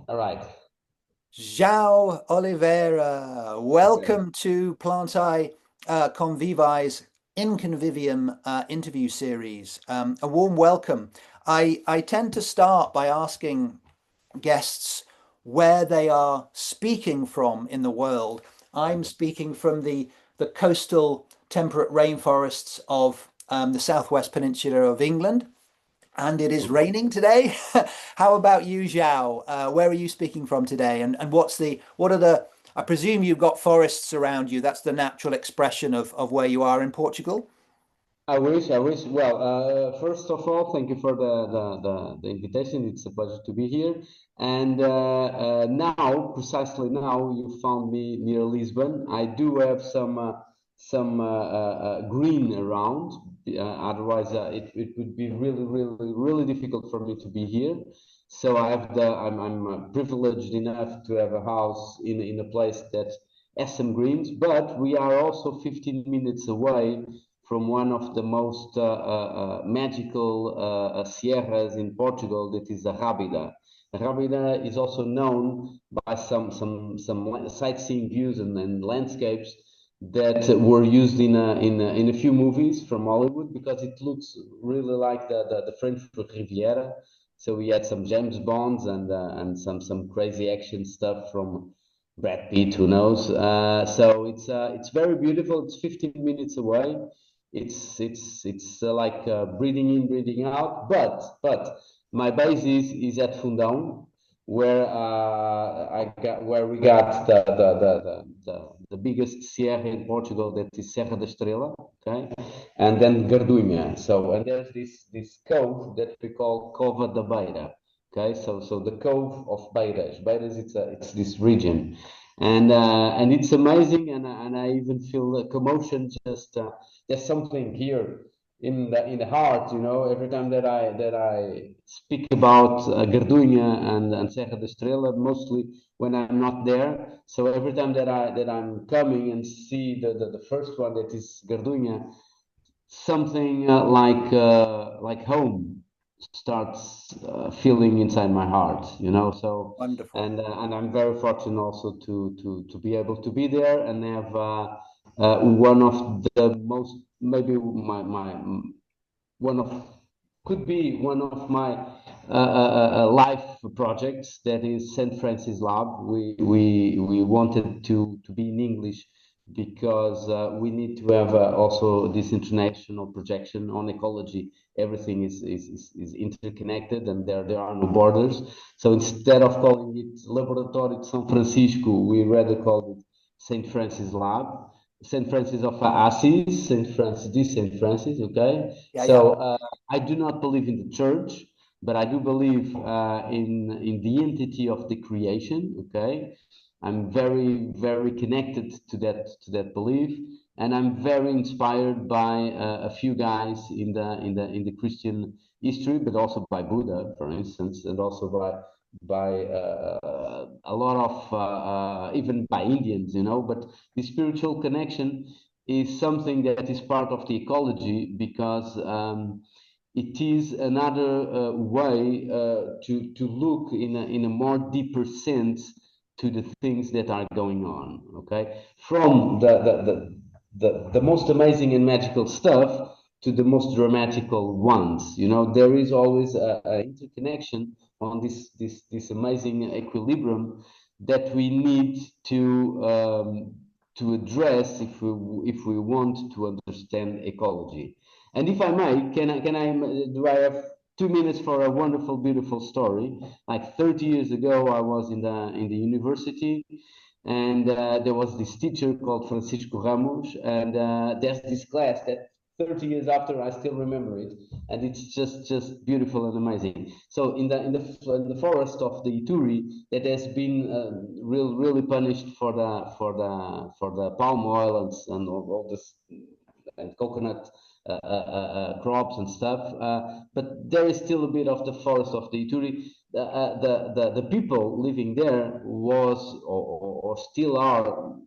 All right. João Oliveira, Okay. welcome to Plantae Convivae's In Convivium interview series. A warm welcome. I tend to start by asking guests where they are speaking from in the world. I'm Okay. speaking from the coastal temperate rainforests of the southwest peninsula of England, and it is Okay. raining today. How about you, Zhao? Where are you speaking from today? And what are the, I presume you've got forests around you. That's the natural expression of where you are in Portugal. I wish. Well, first of all, thank you for the invitation. It's a pleasure to be here. And now, precisely now, you found me near Lisbon. I do have some green around. Otherwise, it would be really difficult for me to be here. So I'm privileged enough to have a house in a place that has some greens, but we are also 15 minutes away from one of the most magical sierras in Portugal, that is the Rábida. Rábida is also known by some sightseeing views and landscapes that were used in a few movies from Hollywood, because it looks really like the French Riviera. So we had some James Bonds and some crazy action stuff from Brad Pitt, who knows? So it's very beautiful. It's 15 minutes away. It's like breathing in, breathing out. But my base is at Fundão, where where we got the biggest sierra in Portugal, that is Serra da Estrela, okay, and then Gardunha. So and there's this cove that we call Cova da Beira. Okay, so the Cove of Beiras. Beiras, it's this region, and it's amazing, and I even feel a commotion. Just there's something here in the heart, every time that I speak about Gardunha and Serra da Estrela, mostly when I'm not there. So every time that I'm coming and see the first one, that is Gardunha, something like home starts feeling inside my heart, so. Wonderful. And I'm very fortunate also to be able to be there and have one of the most, maybe my one of could be one of my life projects, that is St. Francis Lab. We wanted to be in English because we need to have also this international projection on ecology. Everything is interconnected, and there are no borders. So instead of calling it Laboratório de São Francisco, we rather call it St. Francis Lab. St. Francis of Assisi, St. Francis, okay? Yeah, yeah. So I do not believe in the church, but I do believe in the entity of the creation, okay? I'm very connected to that belief, and I'm very inspired by a few guys in the Christian history, but also by Buddha, for instance, and also by a lot of even by Indians, But the spiritual connection is something that is part of the ecology, because it is another way to look in a more deeper sense to the things that are going on. Okay, from the most amazing and magical stuff to the most dramatical ones. There is always a interconnection on this amazing equilibrium that we need to address if we want to understand ecology. And if I may, do I have 2 minutes for a wonderful, beautiful story? Like 30 years ago, I was in the university, and there was this teacher called Francisco Ramos, and there's this class that 30 years after I still remember it, and it's just beautiful and amazing. So in the forest of the Ituri, that has been really punished for the palm oil and all this and coconut crops and stuff. But there is still a bit of the forest of the Ituri. The people living there was or still are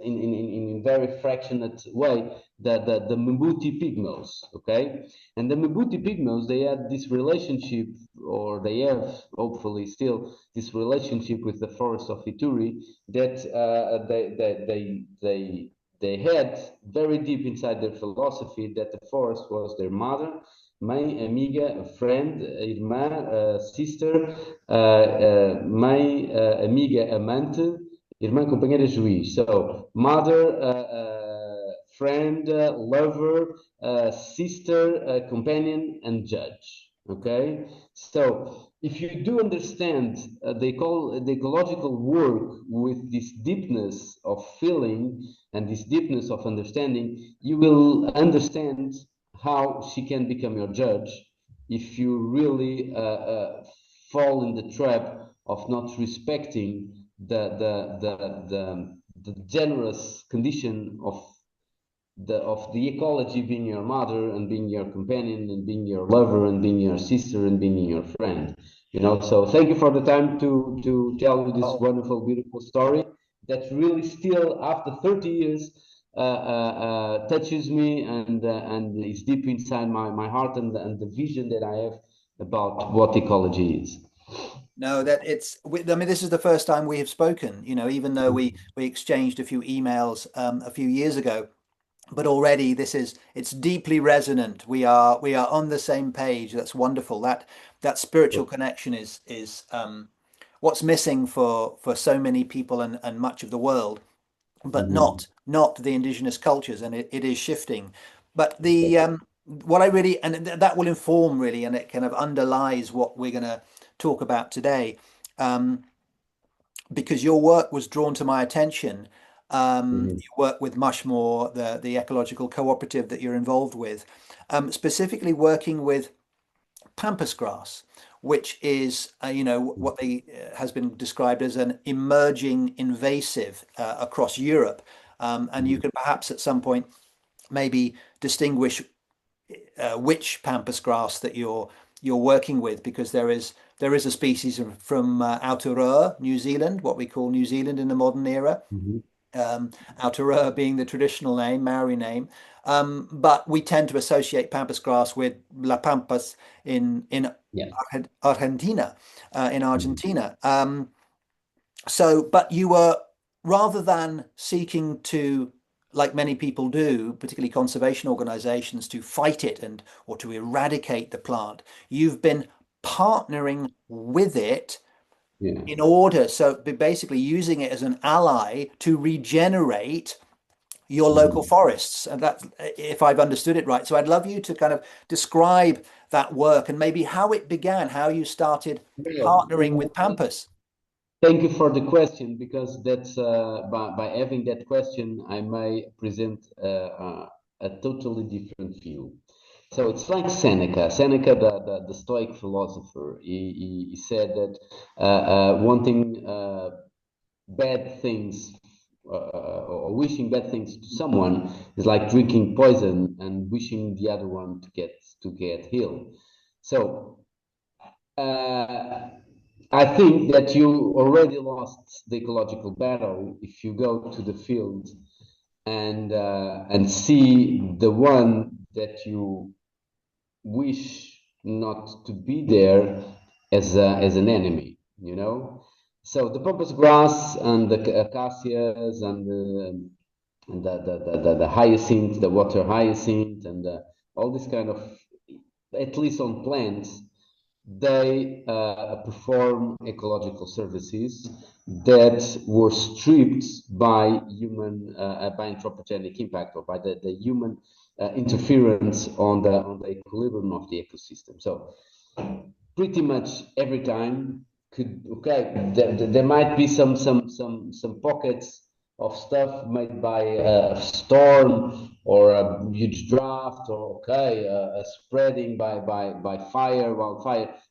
in very fractionate way the Mbuti Pygmies, okay? And the Mbuti Pygmies, they had this relationship or they have hopefully still this relationship with the forest of Ituri that they had very deep inside their philosophy that the forest was their mother, mãe, amiga, friend, irmã, sister, mãe, amiga, amante, irmã, companheira, juiz. So mother, friend, lover, sister, companion, and judge. Okay, so if you do understand the ecological work with this deepness of feeling and this deepness of understanding, you will understand how she can become your judge if you really fall in the trap of not respecting the generous condition of the ecology being your mother and being your companion and being your lover and being your sister and being your friend. So thank you for the time to tell you this wonderful, beautiful story that really still after 30 years touches me and is deep inside my heart and the vision that I have about what ecology is. No, that it's. I mean, this is the first time we have spoken. Even though we exchanged a few emails a few years ago, but already it's deeply resonant. We are on the same page. That's wonderful. That spiritual connection is what's missing for so many people and much of the world, but not the indigenous cultures, and it is shifting. But what I really, and that will inform really, and it kind of underlies what we're going to talk about today, because your work was drawn to my attention. You work with Mushmore, the ecological cooperative that you're involved with, specifically working with Pampas grass, which is, what has been described as an emerging invasive across Europe. And you can perhaps at some point maybe distinguish which Pampas grass that you're working with, because there is a species from Aotearoa, New Zealand, what we call New Zealand in the modern era. Aotearoa being the traditional name, Maori name, but we tend to associate Pampas grass with La Pampas in Argentina, but you were, rather than seeking to, like many people do, particularly conservation organizations, to fight it or to eradicate the plant, you've been partnering with it in order, so basically using it as an ally to regenerate your local forests. And that, if I've understood it right. So I'd love you to kind of describe that work and maybe how it began, how you started partnering with Pampas. Thank you for the question, because that's by having that question, I may present a totally different view. So it's like Seneca, the Stoic philosopher. He said that wanting bad things or wishing bad things to someone is like drinking poison and wishing the other one to get healed. So I think that you already lost the ecological battle if you go to the field and see the one that you wish not to be there as an enemy, So the pampas grass and the acacias and the hyacinth, the water hyacinth, and all this kind of, at least on plants, they perform ecological services that were stripped by human, by anthropogenic impact, or by the human interference on the equilibrium of the ecosystem. So pretty much every time there might be some pockets of stuff made by a storm or a huge drought, or a spreading by wildfire,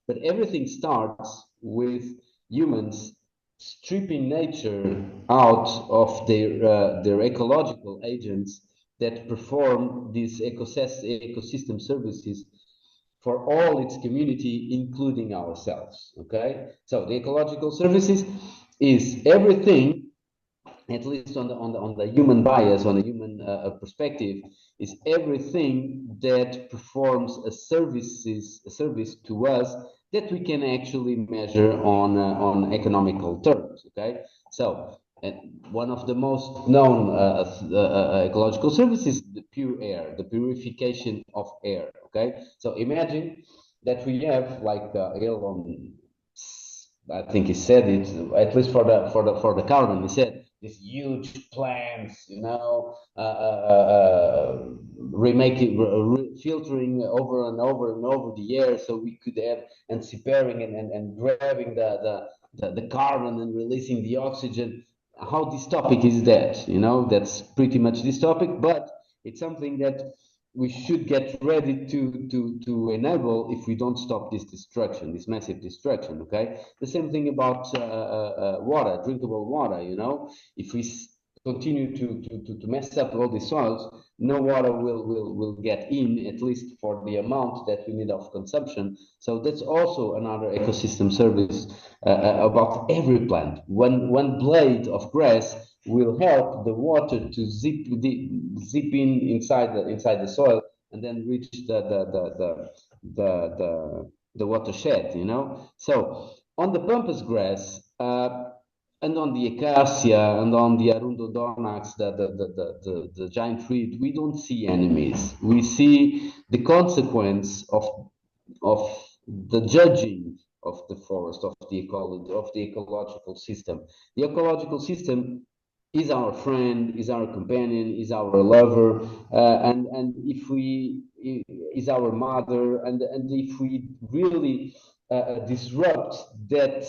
but everything starts with humans stripping nature out of their ecological agents that perform these ecosystem services for all its community, including ourselves. Okay, so the ecological services is everything, at least on the human bias, on the human perspective, is everything that performs a service to us that we can actually measure on economical terms. Okay, so one of the most known ecological services is the pure air, the purification of air. Okay, so imagine that we have like Elon, I think he said it, at least for the carbon, he said these huge plants, remaking, filtering over and over and over the air, so we could have and separating and grabbing the carbon and releasing the oxygen. How dystopic is that? That's pretty much dystopic, but it's something that we should get ready to enable if we don't stop this destruction, this massive destruction. Okay, the same thing about water, drinkable water. If we continue to mess up all the soils, no water will get in, at least for the amount that we need of consumption. So that's also another ecosystem service about every plant. One blade of grass will help the water to zip in inside the soil and then reach the watershed. So on the pampas grass and on the acacia and on the arundodornax, the giant tree, we don't see enemies. We see the consequence of the judging of the forest, of the ecology, of the ecological system. The ecological system is our friend, is our companion, is our lover, and if we is our mother, and if we really disrupt that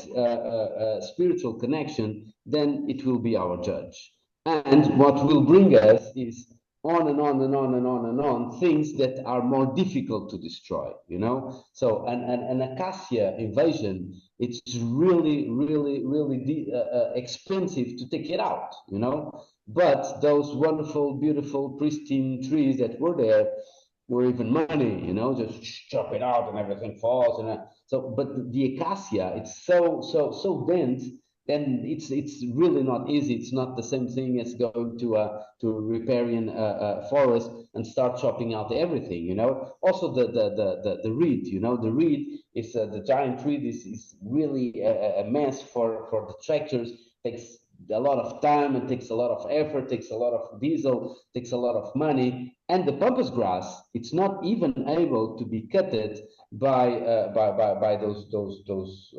spiritual connection, then it will be our judge. And what will bring us is on and on and on and on and on things that are more difficult to destroy. So an acacia invasion, it's really expensive to take it out. But those wonderful, beautiful, pristine trees that were there were even money. Just chop it out and everything falls. But the acacia, it's so dense. Then it's really not easy. It's not the same thing as going to a riparian forest and start chopping out everything. Also the reed. The reed is the giant tree. This is really a mess for the tractors. Takes a lot of time and takes a lot of effort, takes a lot of diesel, takes a lot of money. And the pampas grass, it's not even able to be cutted by those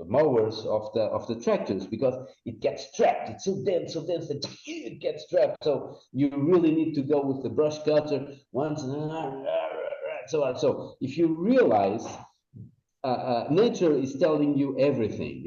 mowers of the tractors, because it gets trapped. It's so dense that it gets trapped. So you really need to go with the brush cutter once and so on. So if you realize nature is telling you everything.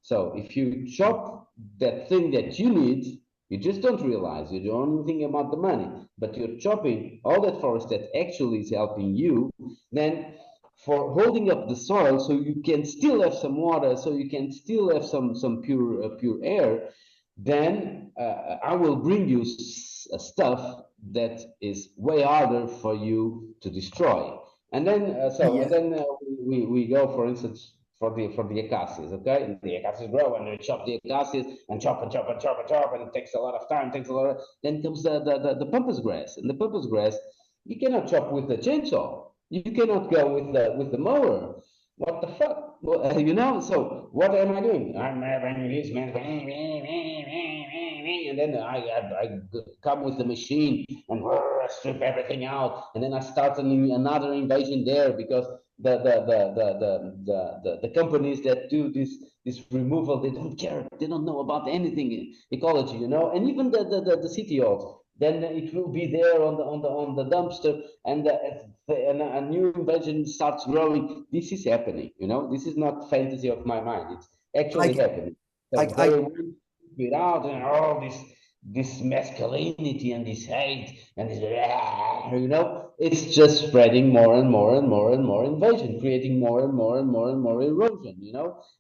So if you chop that thing that you need, you just don't realize, you don't think about the money, but you're chopping all that forest that actually is helping you, then for holding up the soil so you can still have some water, so you can still have some pure air, then I will bring you stuff that is way harder for you to destroy. And then we go, for instance, for the acacias. Okay, and the acacias grow and we chop the acacias and chop and chop and chop and chop, and it takes a lot of time, then comes the pampas grass. And the pampas grass, you cannot chop with the chainsaw. You cannot go with the mower. What the fuck? Well, so what am I doing? I'm having this man, and then I come with the machine and strip everything out, and then I start another invasion there, because the companies that do this removal, they don't care, they don't know about anything ecology, and even the CTOs. Then it will be there on the dumpster, and a new invention starts growing. This is happening. This is not fantasy of my mind. It's actually happening. So they will it out, and all this masculinity and this hate and this, it's just spreading more and more and more and more invasion, creating more and more and more and more erosion.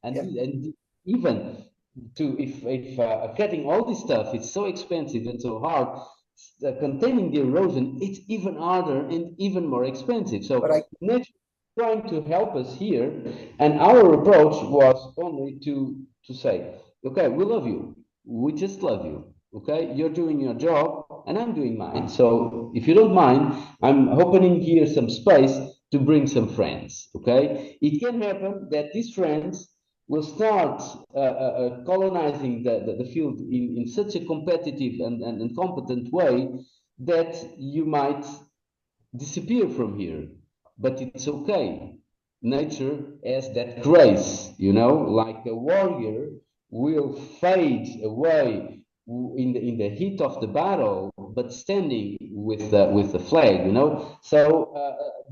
And even if cutting all this stuff, it's so expensive and so hard. Containing the erosion, it's even harder and even more expensive. So nature is trying to help us here, and our approach was only to say, okay, we love you, we just love you. Okay, you're doing your job and I'm doing mine. So if you don't mind, I'm opening here some space to bring some friends. Okay, it can happen that these friends will start colonizing the field in such a competitive and competent way that you might disappear from here. But it's okay. Nature has that grace, like a warrior will fade away in the heat of the battle, but standing with the flag, So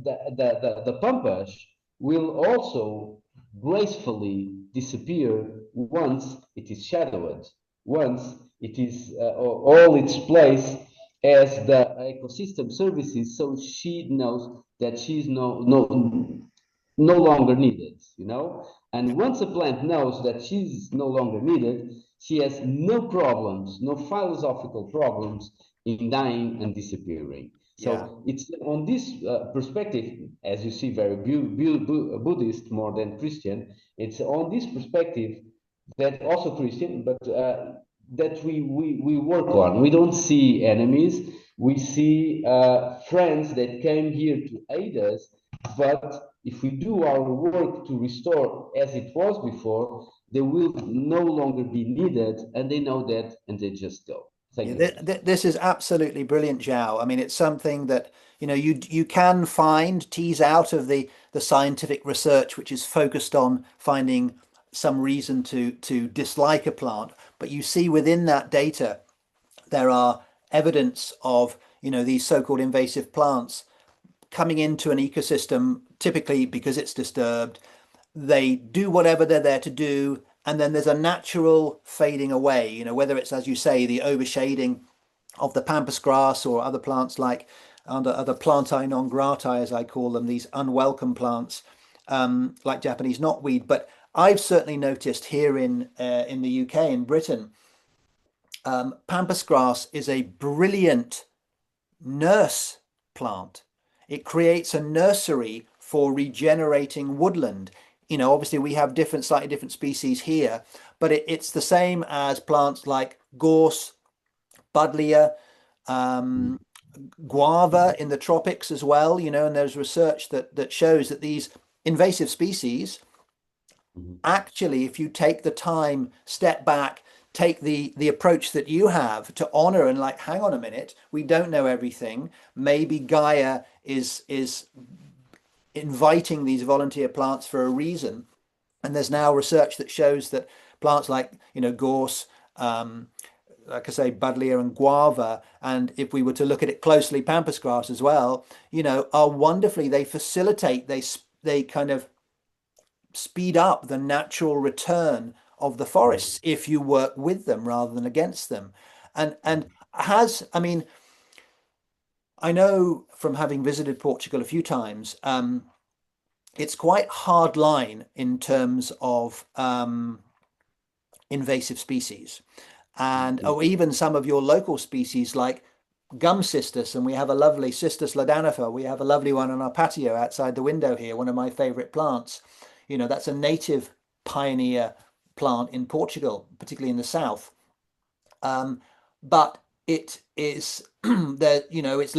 the Pampas will also gracefully disappear once it is shadowed, once it is all its place as the ecosystem services, so she knows that she's no longer needed, And once a plant knows that she's no longer needed, she has no problems, no philosophical problems in dying and disappearing. Yeah. So it's on this perspective, as you see, very Buddhist more than Christian. It's on this perspective that also Christian, but that we work on. We don't see enemies. We see friends that came here to aid us. But if we do our work to restore as it was before, they will no longer be needed, and they know that, and they just go. Thank you. This is absolutely brilliant, João. I mean, it's something that you can tease out of the scientific research, which is focused on finding some reason to dislike a plant, but you see within that data there are evidence of these so-called invasive plants coming into an ecosystem, typically because it's disturbed. They do whatever they're there to do, and then there's a natural fading away, whether it's, as you say, the overshading of the pampas grass or other plants like other plantae non gratae, as I call them, these unwelcome plants, like Japanese knotweed. But I've certainly noticed here in the UK, in Britain, pampas grass is a brilliant nurse plant. It creates a nursery for regenerating woodland. Obviously we have slightly different species here, but it's the same as plants like gorse, buddleia, guava in the tropics as well, and there's research that shows that these invasive species, actually, if you take the time, step back, take the approach that you have to honor and hang on a minute, we don't know everything. Maybe Gaia is inviting these volunteer plants for a reason. And there's now research that shows that plants like, gorse, like I say, buddleia and guava, and if we were to look at it closely, pampas grass as well, are wonderfully, they facilitate, they kind of speed up the natural return of the forests if you work with them rather than against them. And I mean, I know from having visited Portugal a few times, it's quite hard line in terms of invasive species, and even some of your local species like gum cistus, and we have a lovely cistus ladanifer. We have a lovely one on our patio outside the window here, one of my favorite plants. That's a native pioneer plant in Portugal, particularly in the south. But it is that it's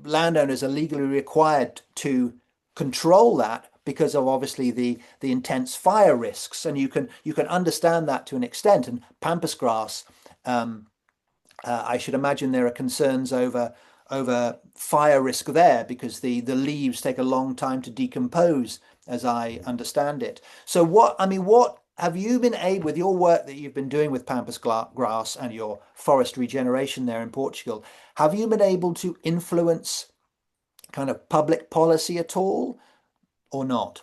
landowners are legally required to control that because of obviously the intense fire risks, and you can understand that to an extent. And pampas grass, I should imagine there are concerns over fire risk there because the leaves take a long time to decompose, as I understand it. So what have you been able, with your work that you've been doing with pampas grass and your forest regeneration there in Portugal, have you been able to influence kind of public policy at all, or not?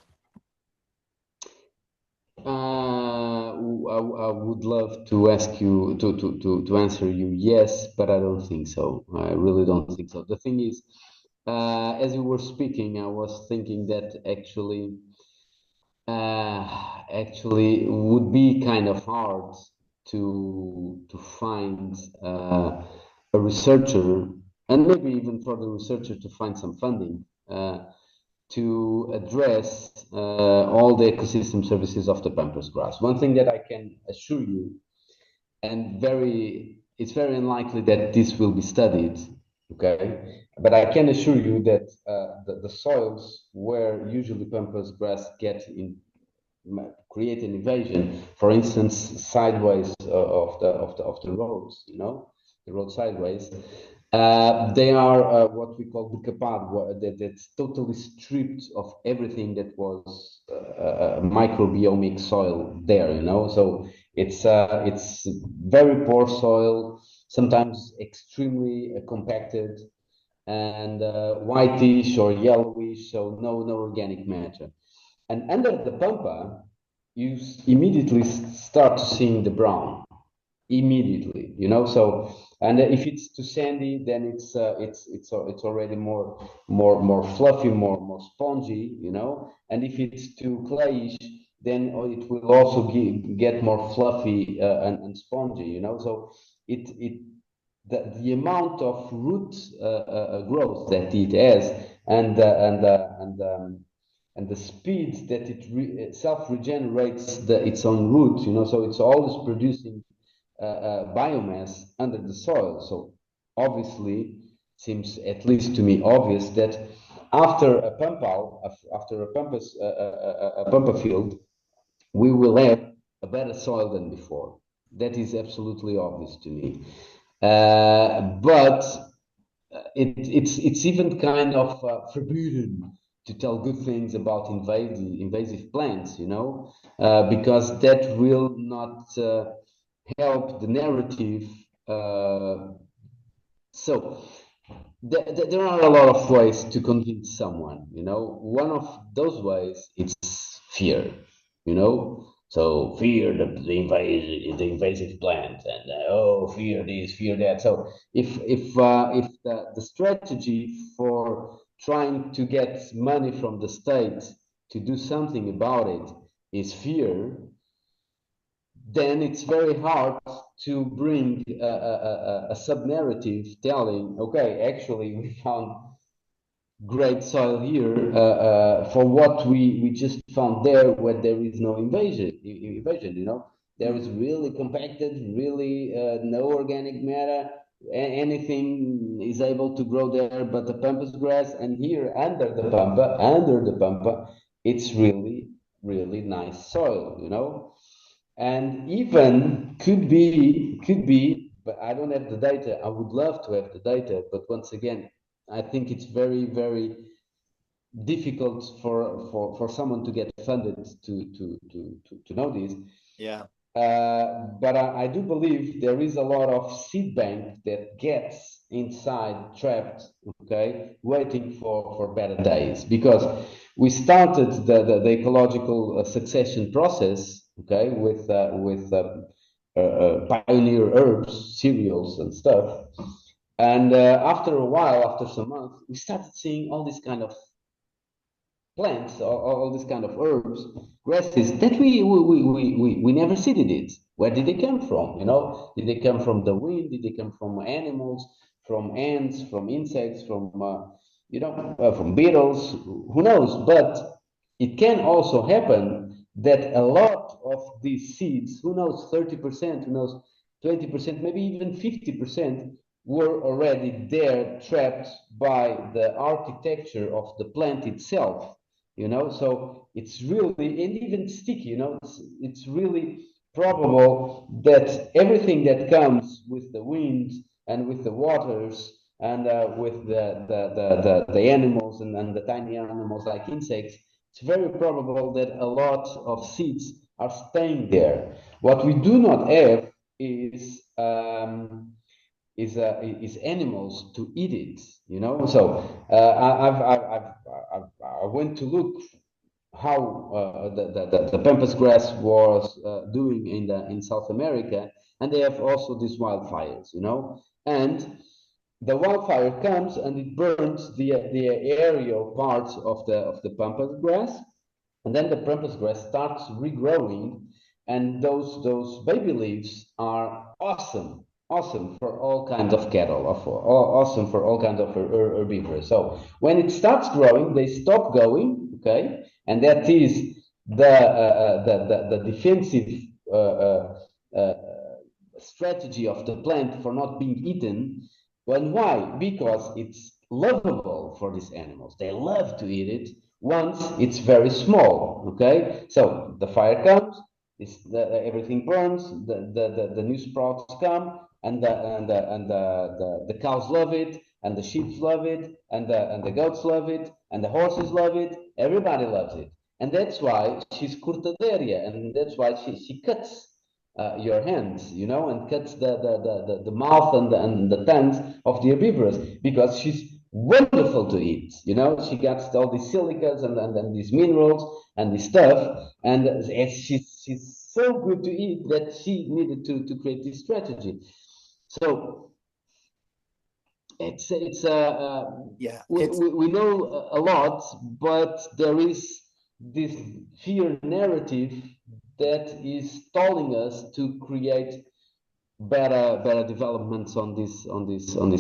I would love to ask you to answer you yes, but I don't think so. I really don't think so. The thing is, as you were speaking, I was thinking that actually would be kind of hard to find a researcher, and maybe even for the researcher to find some funding to address all the ecosystem services of the pampas grass. One thing that I can assure you, and it's very unlikely that this will be studied, Okay, but I can assure you that the soils where usually pampas grass create an invasion, for instance, sideways of the roads, the road sideways. They are what we call decapad, that's totally stripped of everything that was microbiomic soil there, So it's very poor soil, sometimes extremely compacted and whitish or yellowish, so no organic matter. And under the pampa, you immediately start seeing the brown immediately, So, and if it's too sandy, then it's already more fluffy, more spongy, And if it's too clayish, then it will also get more fluffy and spongy, So it the amount of root growth that it has and the speed that it self regenerates its own root, So it's always producing biomass under the soil. So obviously, seems at least to me obvious that after a pampa field, we will have a better soil than before. That is absolutely obvious to me. But it's even kind of forbidden to tell good things about invasive plants, because that will not help the narrative. So there are a lot of ways to convince someone, One of those ways is fear, So fear the invasive plant, and fear this, fear that. So if the strategy for trying to get money from the state to do something about it is fear, then it's very hard to bring a sub-narrative telling, okay, actually we found great soil here for what we just found there, where there is no invasion, There is really compacted, really no organic matter. Anything is able to grow there, but the pampas grass, and here under the pampa, it's really nice soil, And even could be, but I don't have the data. I would love to have the data, but once again, I think it's very difficult for someone to get funded to know this. Yeah. But I do believe there is a lot of seed bank that gets inside trapped, okay, waiting for better days, because we started the ecological succession process, okay, with pioneer herbs, cereals, and stuff. And after a while, after some months, we started seeing all these kind of plants, all these kind of herbs, grasses that we never seeded it. Where did they come from? Did they come from the wind? Did they come from animals, from ants, from insects, from beetles? Who knows? But it can also happen that a lot of these seeds, who knows, 30%, who knows, 20%, maybe even 50%, were already there, trapped by the architecture of the plant itself. So it's really, and even sticky, it's really probable that everything that comes with the wind and with the waters and with the animals and the tiny animals like insects, it's very probable that a lot of seeds are staying there. What we do not have is animals to eat it, So I went to look how the pampas grass was doing in South America, and they have also these wildfires, And the wildfire comes and it burns the aerial parts of the pampas grass, and then the pampas grass starts regrowing, and those baby leaves are awesome for all kinds of cattle, awesome for all kinds of herbivores. So when it starts growing, they stop going, okay, and that is the defensive uh, uh, strategy of the plant for not being eaten. And why? Because it's lovable for these animals. They love to eat it once it's very small. Okay, so the fire comes, everything burns, the new sprouts come, and the cows love it, and the sheep love it, and the goats love it, and the horses love it. Everybody loves it, and that's why she's cortaderia, and that's why she cuts your hands, you know, and cuts the mouth and the tongues of the herbivorous, because she's wonderful to eat. You know, she gets all these silicas and these minerals and this stuff, and she's so good to eat that she needed to create this strategy. So Yeah, we know a lot, but there is this fear narrative that is stalling us to create better developments on this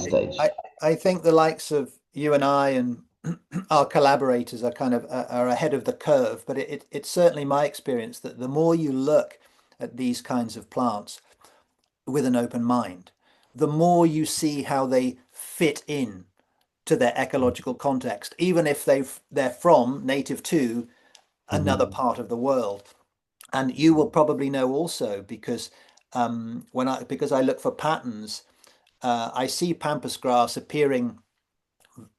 stage. I think the likes of you and I and our collaborators are kind of are ahead of the curve, but it's certainly my experience that the more you look at these kinds of plants with an open mind, the more you see how they fit in to their ecological context, even if they're from native to another Mhm. part of the world. And you will probably know also because because I look for patterns, I see pampas grass appearing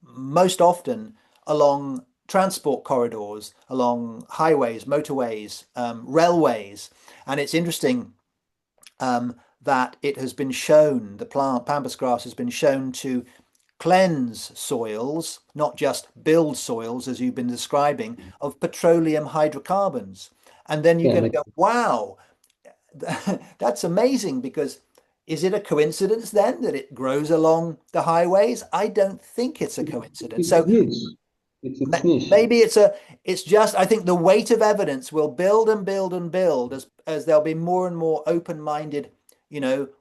most often along transport corridors, along highways, motorways, railways. And it's interesting that it has been shown, the plant pampas grass has been shown to cleanse soils, not just build soils, as you've been describing, of petroleum hydrocarbons. And then you're Yeah, going to go, wow, that's amazing, because is it a coincidence then that it grows along the highways? I don't think it's a coincidence. it's So niche. It's niche. maybe it's just, I think the weight of evidence will build and build and build as there'll be more and more open-minded,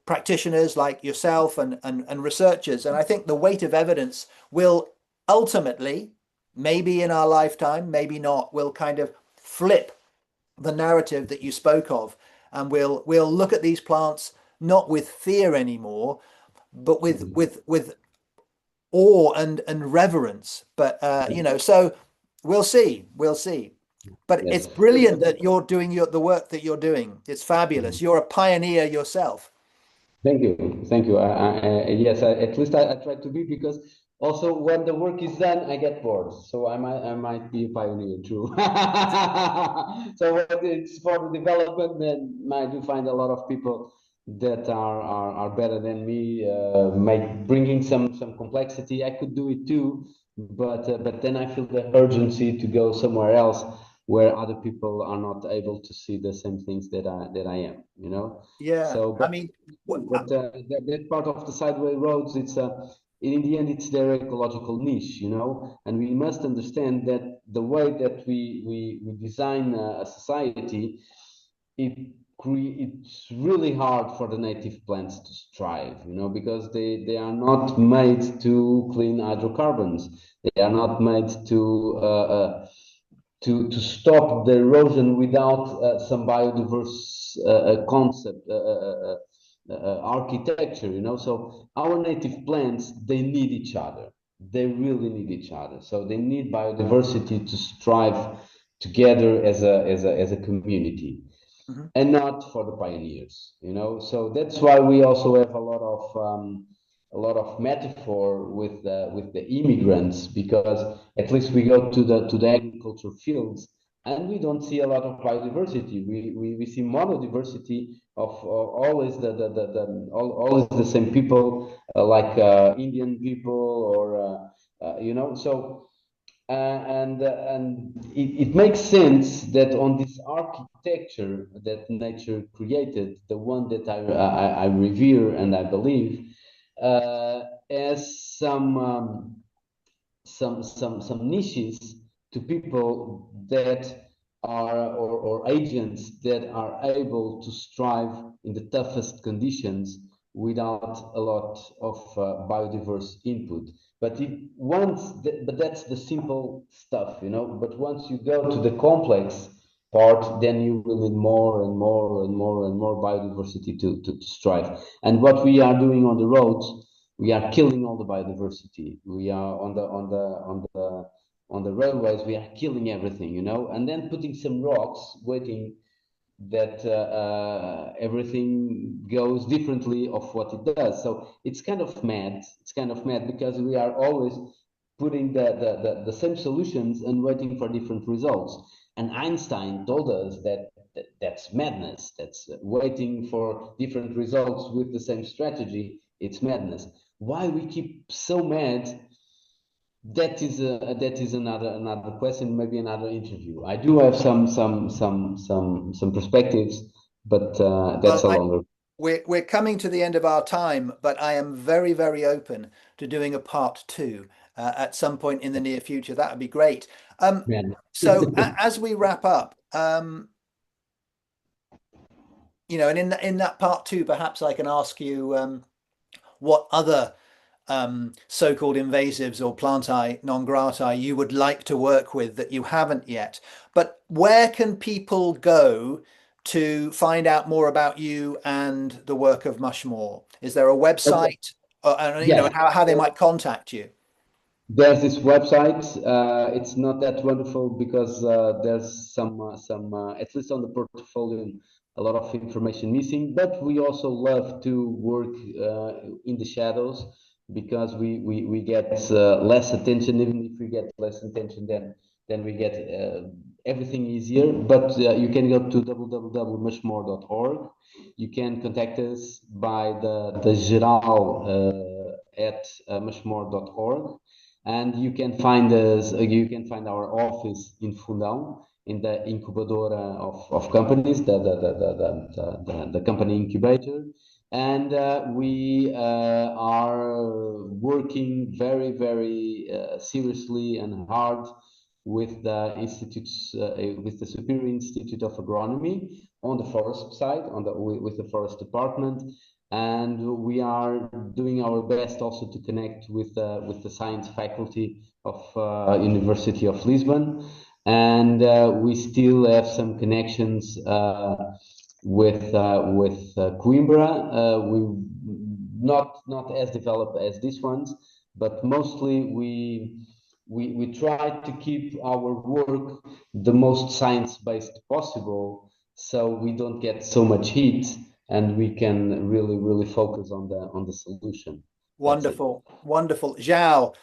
practitioners like yourself and researchers. And I think the weight of evidence will ultimately, maybe in our lifetime, maybe not, will kind of flip the narrative that you spoke of, and we'll look at these plants not with fear anymore, but with awe and reverence. But so we'll see. But Yes. it's brilliant that you're doing the work that you're doing. It's fabulous. You're a pioneer yourself. Thank you. Yes, at least I try to be, because also when the work is done, I get bored. So I might be a pioneer too. So when it's for the development, then I do find a lot of people that are better than me, bringing some complexity. I could do it too, but then I feel the urgency to go somewhere else where other people are not able to see the same things that I am. You know. Yeah, So, I mean, that part of the sideway roads, in the end, it's their ecological niche, and we must understand that the way that we design a society, it's really hard for the native plants to strive, because they are not made to clean hydrocarbons. They are not made to stop the erosion without some biodiverse concept, architecture, So our native plants, they need each other. They really need each other. So they need biodiversity to strive together as a community, mhm. and not for the pioneers. So that's why we also have a lot of metaphor with the immigrants, because at least we go to the agriculture fields, and we don't see a lot of biodiversity. We see monodiversity of always always the same people, like Indian people, or so. And it makes sense that on this architecture that nature created, the one that I revere and I believe, as some niches to people that are, or agents that are able to strive in the toughest conditions without a lot of biodiverse input. But that's the simple stuff, But once you go to the complex part, then you will need more and more and more and more biodiversity to strive. And what we are doing on the roads, we are killing all the biodiversity. We are on the railways, we are killing everything, you know, and then putting some rocks, waiting that everything goes differently of what it does. So it's kind of mad. It's kind of mad because we are always putting the same solutions and waiting for different results. And Einstein told us that's madness. That's waiting for different results with the same strategy. It's madness. Why we keep so mad? That is another question, maybe another interview. I do have some perspectives, but Well, that's a longer. we're coming to the end of our time, but I am very, very open to doing a part two at some point in the near future. That would be great. Man. So as we wrap up, and in that part two, perhaps I can ask you what other so-called invasives or plantae non grata you would like to work with that you haven't yet. But where can people go to find out more about you and the work of Mushmore? Is there a Okay. website, and Yes. how they might contact you? There's this website. It's not that wonderful because there's some at least on the portfolio, a lot of information missing. But we also love to work in the shadows because we get less attention. Even if we get less attention, then we get everything easier. But you can go to www.mushmore.org. You can contact us by the geral at mushmore.org, and you can find us. You can find our office in Fundão, in the incubadora of companies, the company incubator, and we are working very very seriously and hard with the institutes, with the Superior Institute of Agronomy on the forest side, with the forest department, and we are doing our best also to connect with the science faculty of University of Lisbon, and we still have some connections with Coimbra. We not as developed as these ones, but mostly we try to keep our work the most science-based possible, so we don't get so much heat and we can really really focus on the solution. That's it. Wonderful, wonderful. Zhao,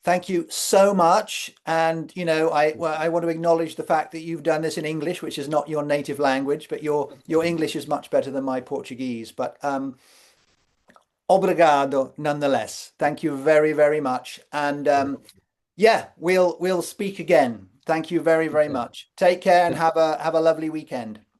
thank you so much. And, I want to acknowledge the fact that you've done this in English, which is not your native language, but your English is much better than my Portuguese. But obrigado nonetheless. Thank you very, very much. And yeah, we'll speak again. Thank you very, very much. Take care and have a lovely weekend.